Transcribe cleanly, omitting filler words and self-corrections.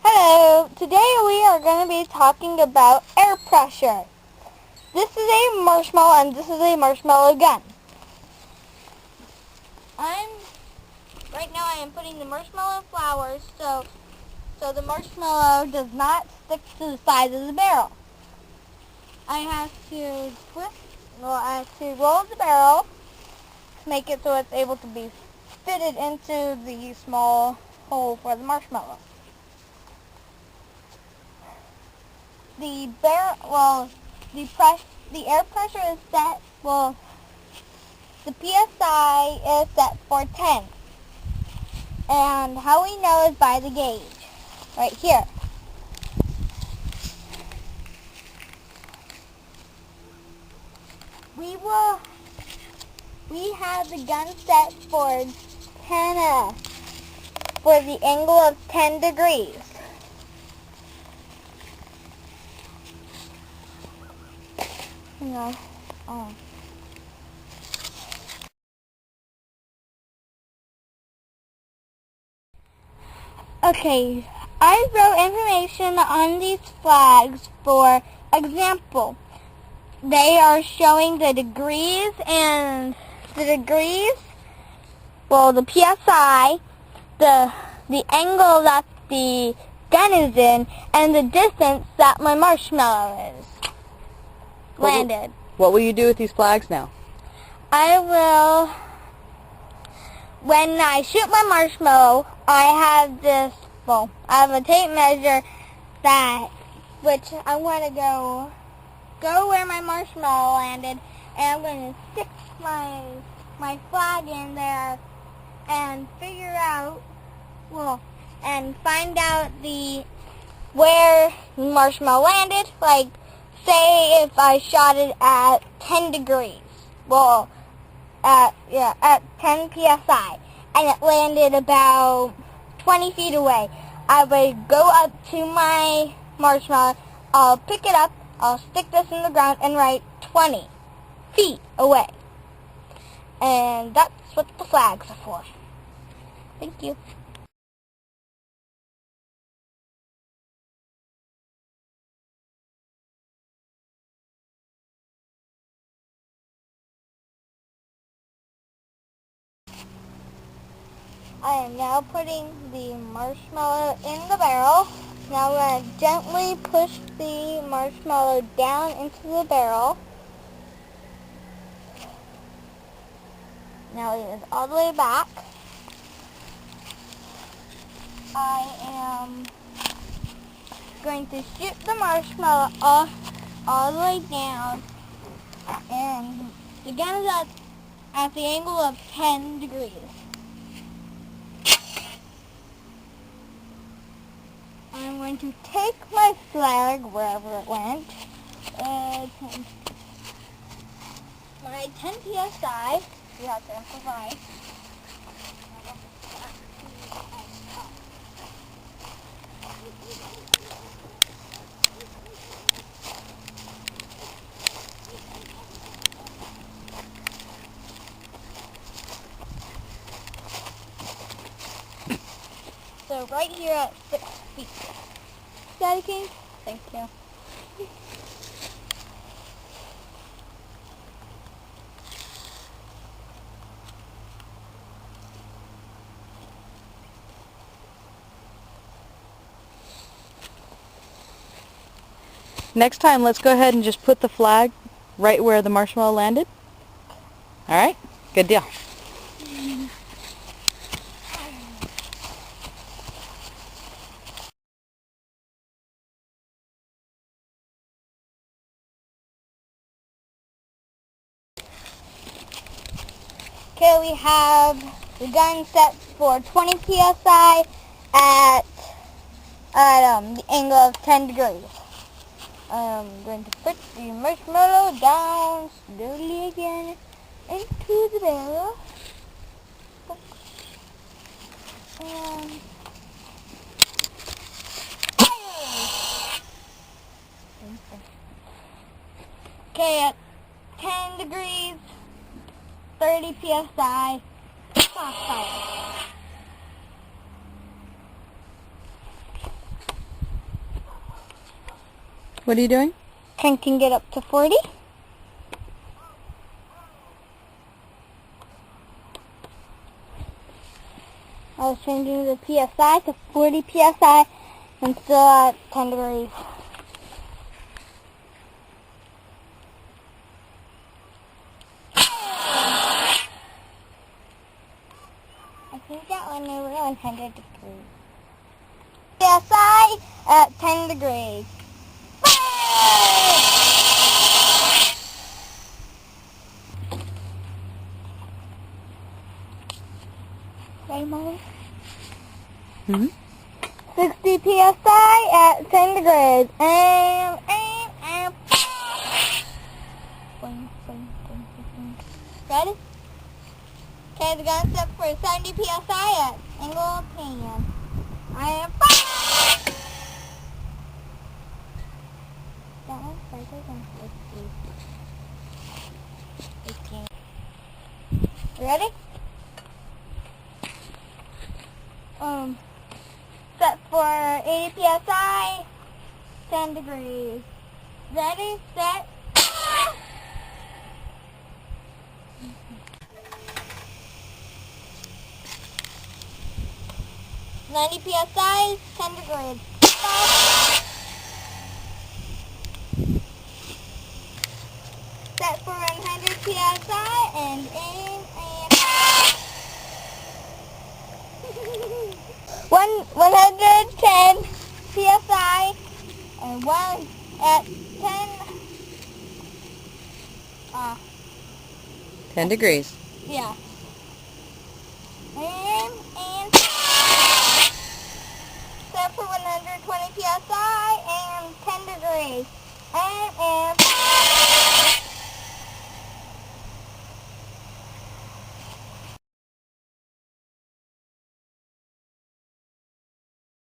Hello, today we are going to be talking about air pressure. This is a marshmallow and this is a marshmallow gun. Right now I am putting the marshmallow flowers so the marshmallow does not stick to the side of the barrel. I have to roll the barrel to make it so it's able to be fitted into the small hole for the marshmallow. The air pressure is set, the PSI is set for 10. And how we know is by the gauge, right here. We have the gun set for 10, for the angle of 10 degrees. Hang on. Okay, I wrote information on these flags for example. They are showing the degrees and the PSI, the angle that the gun is in, and the distance that my marshmallow is landed. What will you do with these flags now? When I shoot my marshmallow, I have a tape measure which I want to go where my marshmallow landed, and I'm going to stick my flag in there and figure out, and find out where the marshmallow landed. Like, say if I shot it at 10 degrees, at 10 PSI, and it landed about 20 feet away. I would go up to my marshmallow, I'll pick it up, I'll stick this in the ground and write 20 feet away. And that's what the flags are for. Thank you. I am now putting the marshmallow in the barrel. Now I'm going to gently push the marshmallow down into the barrel. Now it is all the way back. I am going to shoot the marshmallow all the way down, and the gun is at the angle of 10 degrees. I'm going to take my flag wherever it went, my 10 PSI, you have to amplify. So right here at 6 feet. Daddy King? Thank you. Next time, let's go ahead and just put the flag right where the marshmallow landed. All right? Good deal. Okay, we have the gun set for 20 PSI at the angle of 10 degrees. I'm going to put the marshmallow down slowly again into the barrel. And fire! Okay, at 10 degrees, 30 PSI, fire. What are you doing? Cranking it up to 40. I was changing the PSI to 40 PSI and still at 10 degrees. I think that one they were 100 degrees. PSI at 10 degrees. Ready, Molly? 60 PSI at 10 degrees. And. Ready? Okay, the gun's up for 70 PSI at angle of 10. I am fire! That one's further than 50. 18. Ready? Set for 80 PSI, 10 degrees. Ready, set, 90 PSI, 10 degrees. Set for 100 PSI and aim and 110 PSI and one at 10 degrees. yeah. Aim and set for 120 PSI and 10 degrees. Aim and